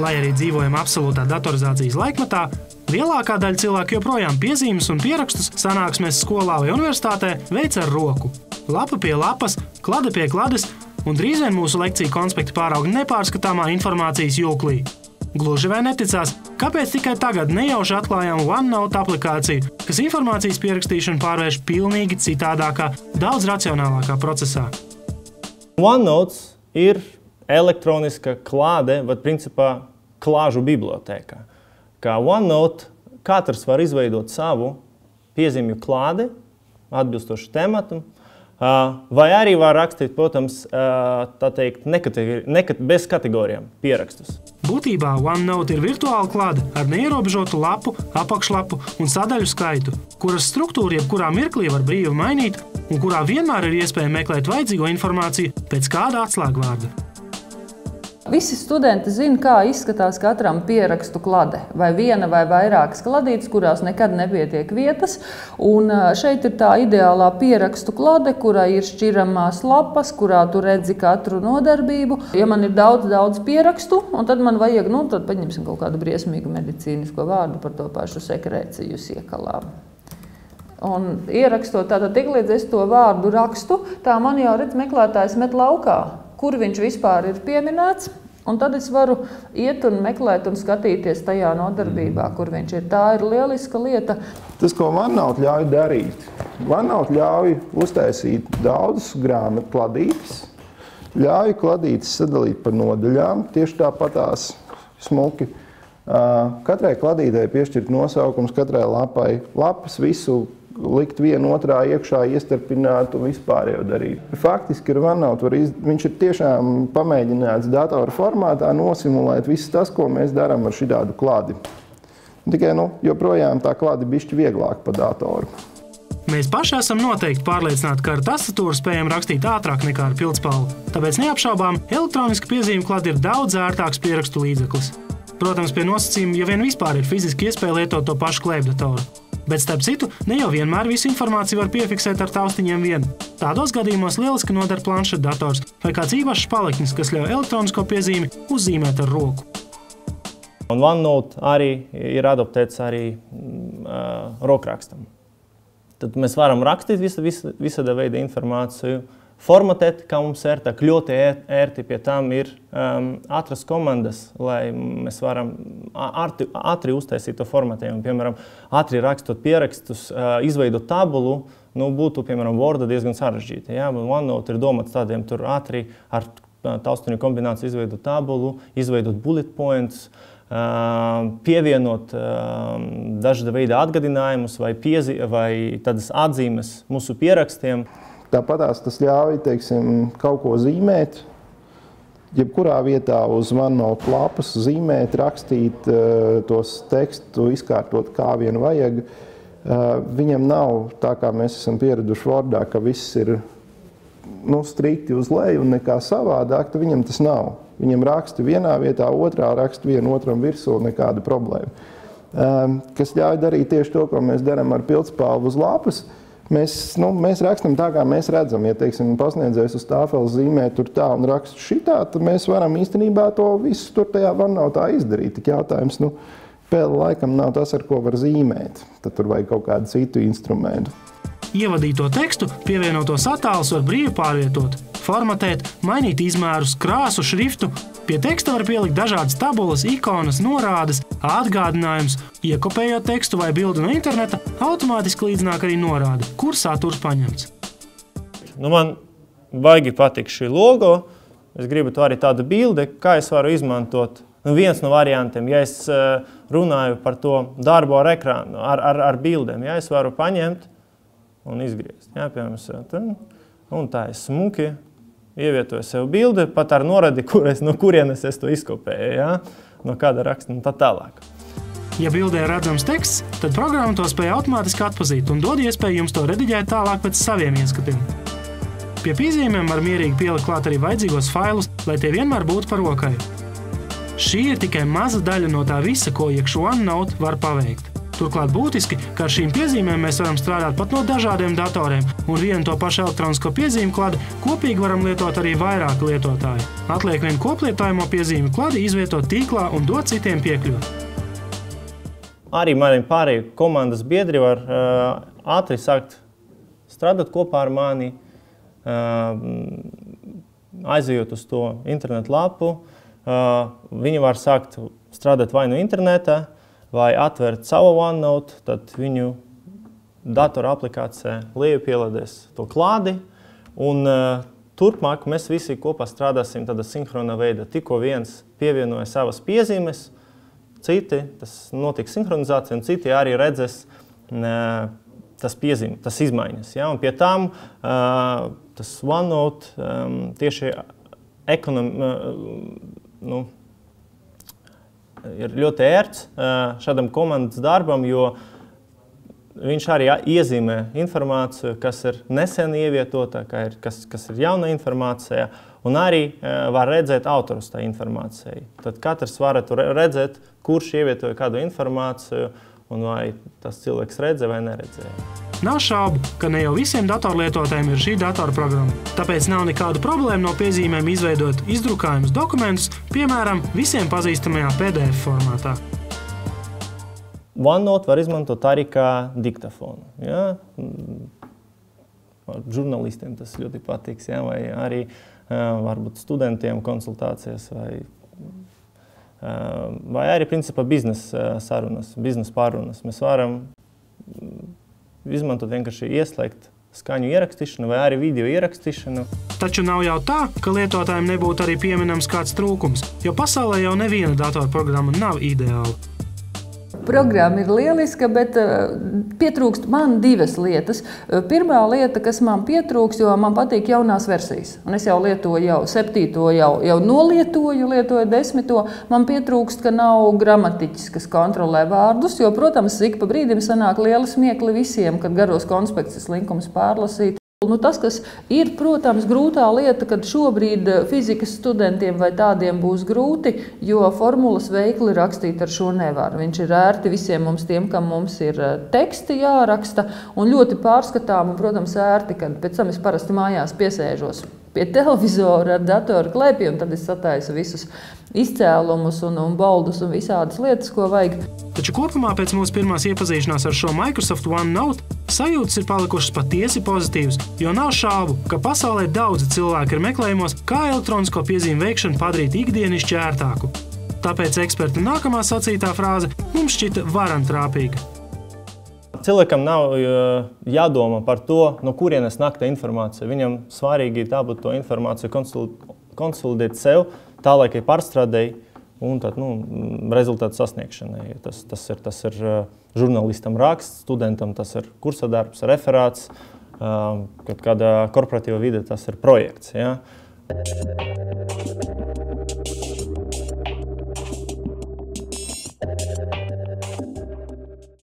Lai arī dzīvojam absolūtā datorizācijas laikmetā, lielākā daļa cilvēku joprojām piezīmes un pierakstus sanāksmēs skolā vai universitātē veic ar roku. Lapa pie lapas, klade pie klades, un drīz vien mūsu lekciju konspekti pārauga nepārskatāmā informācijas jūklī. Gluži vai neticās, kāpēc tikai tagad nejauši atklājām OneNote aplikāciju, kas informācijas pierakstīšanu pārvērš pilnīgi citādākā, daudz racionālākā procesā. OneNote ir elektroniska klāde, bet principā klāžu bibliotēkā. Kā OneNote katrs var izveidot savu piezīmju klādi, atbilstoši tematam, vai arī var rakstīt, protams, tā teikt, bez kategorijām pierakstus. Būtībā OneNote ir virtuāla klāde ar neierobežotu lapu, apakšlapu un sadaļu skaitu, kuras struktūru jebkurā mirklī var brīvi mainīt un kurā vienmēr ir iespēja meklēt vajadzīgo informāciju pēc kāda atslēgvārda. Visi studenti zina, kā izskatās katram pierakstu klade, vai viena vai vairākas kladītes, kurās nekad nepietiek vietas. Un šeit ir tā ideālā pierakstu klade, kurā ir šķiramās lapas, kurā tu redzi katru nodarbību. Ja man ir daudz pierakstu, un tad man vajag, tad paņemsim kaut kādu briesmīgu medicīnisko vārdu par to pašu sekreciju siekalām. Un ierakstot tātad tiklīdz es to vārdu rakstu, tā man jau redz meklētājs met laukā, kur viņš vispār ir pieminēts, un tad es varu iet un meklēt un skatīties tajā nodarbībā, kur viņš ir. Tā ir lieliska lieta. Tas, ko OneNote ļauj darīt, OneNote ļauj uztaisīt daudzas grāmatu kladītes, ļauj kladītes sadalīt par nodaļām, tieši tāpatās smuki. Katrai kladītei piešķirt nosaukums, katrai lapai lapas visu likt vienu otrā iekšā, iestarpināt un vispār jau darīt. Faktiski ar OneNote viņš ir tiešām pamēģināts datora formātā nosimulēt viss tas, ko mēs darām ar šitādu klādi. Tikai, joprojām tā klādi bišķi vieglāk pa datoru. Mēs paši esam noteikti pārliecināti, ka ar tastatūru spējam rakstīt ātrāk nekā ar pildspalvu. Tāpēc neapšaubām, elektroniska piezīme klāde ir daudz ērtāks pierakstu līdzeklis. Protams, pie nosacījuma, ja vien vispār ir fiziski iespēja lietot to pašu klēpdatoru. Bet, starp citu, ne jau vienmēr visu informāciju var piefiksēt ar taustiņiem vien. Tādos gadījumos lieliski noder planšetdators vai kāds īpašs paliknis, kas ļauj elektronisko piezīmi uzzīmēt ar roku. Un OneNote arī ir adaptēts arī rokrakstam. Tad mēs varam rakstīt visāda veida informāciju, formatēt, kā mums ērtāk, ļoti ērti pie tām ir atrast komandas, lai mēs varam ātri uztaisīt to formatējumu. Piemēram, ātri rakstot pierakstus, izveidot tabulu, būtu, piemēram, Wordā diezgan sarežģīti. Ja? OneNote ir domāts tādiem tur ātri ar taustiņu kombināciju izveidot tabulu, izveidot bullet points, pievienot dažāda veida atgādinājumus vai tādas atzīmes mūsu pierakstiem. Tāpatās tas ļauj, kaut ko zīmēt, jebkurā vietā uz OneNote lapas zīmēt, rakstīt tos tekstu, izkārtot kā vien vajag. Viņam nav tā, kā mēs esam pieraduši Wordā, ka viss ir strikti uz leju un nekā savādāk, tad viņam tas nav. Viņam raksti vienā vietā, otrā raksti vienu otram virsū, nekāda problēma. Kas ļauj darīt tieši to, ko mēs darām ar pildspalvu uz lapas. Mēs rakstam tā, kā mēs redzam. Ja, pasniedzējs uz tāfeles zīmē tur tā un rakstu šitā, tad mēs varam īstenībā to visu tur tajā OneNote izdarīt. Tik jautājums, pēle laikam nav tas, ar ko var zīmēt. Tad tur vajag kaut kādu citu instrumentu. Ievadīto tekstu, pievienotos attēlus var brīvi pārvietot, formatēt, mainīt izmērus, krāsu, šriftu. Pie teksta var pielikt dažādas tabulas, ikonas, norādes, atgādinājumus. Iekopējot tekstu vai bildi no interneta, automātiski līdznāk arī norāde, kur saturs paņemts. Man baigi patīk šī logo. Es gribu arī tādu bildi, kā es varu izmantot. Viens no variantiem, ja es runāju par to darbu ar ekrānu, ar bildēm, ja es varu paņemt un izgriezt. Ja, piemēram, un tā es smuki ievietoju sev bildi, pat ar noradi, no kurienes es to izkopēju, ja? No kāda raksta un tā tālāk. Ja bildē ir redzams teksts, tad programma to spēj automātiski atpazīt un dod iespēju jums to rediģēt tālāk pēc saviem ieskatiem. Pie piezīmēm var mierīgi pielikt klāt arī vajadzīgos failus, lai tie vienmēr būtu par rokai. Šī ir tikai maza daļa no tā visa, ko iekš OneNote var paveikt. Turklāt būtiski, ka ar šīm piezīmēm mēs varam strādāt pat no dažādiem datoriem, un vienu to pašu elektronisko piezīmju kladi kopīgi varam lietot arī vairāki lietotāji. Atliek vien koplietojamo piezīmju kladi izvietot tīklā un dot citiem piekļūt. Arī maniem pārējie komandas biedri var ātri sākt strādāt kopā ar mani, aizejot uz to internetu lapu. Viņi var sākt strādāt vai no interneta, vai atvērt savu OneNote, tad viņu datora aplikācijā lejupielādēs to klādi. Un turpmāk mēs visi kopā strādāsim tādā sinhrona veidā. Tikko viens pievienoja savas piezīmes, citi, tas notiks sinhronizācija, un citi arī redzēs tas izmaiņas. Ja? Un pie tām tas OneNote tieši ir ļoti ērts šādam komandas darbam, jo viņš arī iezīmē informāciju, kas ir nesen ievietota, kas ir jauna informācija, un arī var redzēt autorus tā informācijai. Tad katrs varētu redzēt, kurš ievietoja kādu informāciju, un vai tas cilvēks redzēja vai neredzēja. Nav šaubu, ka ne jau visiem datorlietotājiem ir šī datorprogramma. Tāpēc nav nekādu problēmu no piezīmēm izveidot izdrukājumus dokumentus, piemēram, visiem pazīstamajā PDF formātā. OneNote var izmantot arī kā diktafonu. Ja? Žurnālistiem tas ļoti patiks, ja? Vai arī varbūt studentiem konsultācijas vai arī principā biznesa sarunas, biznesa pārunas. Mēs varam izmantot vienkārši ieslēgt skaņu ierakstīšanu vai arī video ierakstīšanu. Taču nav jau tā, ka lietotājiem nebūtu arī pieminams kāds trūkums, jo pasaulē jau neviena datorprogramma nav ideāla. Programma ir lieliska, bet pietrūkst man divas lietas. Pirmā lieta, kas man pietrūkst, jo man patīk jaunās versijas. Un es jau lietoju jau 7, jau nolietoju, lietoju 10. Man pietrūkst, ka nav gramatiķis, kas kontrolē vārdus, jo, protams, ik pa brīdim sanāk liela smiekli visiem, kad garos konspektus linkumus pārlasīt. Tas, kas ir, protams, grūtā lieta, kad šobrīd fizikas studentiem vai tādiem būs grūti, jo formulas veikli rakstīt ar šo nevar. Viņš ir ērti visiem mums tiem, kam mums ir teksti jāraksta, un ļoti pārskatām, un, protams, ērti, kad pēc tam es parasti mājās piesēžos pie televizora ar datoru klēpī, un tad es sataisu visus izcēlumus un boldus un visādas lietas, ko vajag. Taču kopumā pēc mūsu pirmās iepazīšanās ar šo Microsoft OneNote sajūtas ir palikušas patiesi pozitīvas, jo nav šaubu, ka pasaulē daudzi cilvēki ir meklējumos, kā elektronisko piezīmu veikšanu padarīt ikdienišķi ērtāku. Tāpēc eksperta nākamā sacītā frāze mums šķita varan trāpīga. Cilvēkam nav jādomā par to, no kurienes nāk tā informācija. Viņam svarīgi ir dabūt to informāciju, konsolidēt sev, tālāk pārstrādēji un tad, rezultātu sasniegšanai. Tas ir žurnālistam raksts, studentam tas ir kursa darbs, referāts, kādā korporatīva vide tas ir projekts. Ja?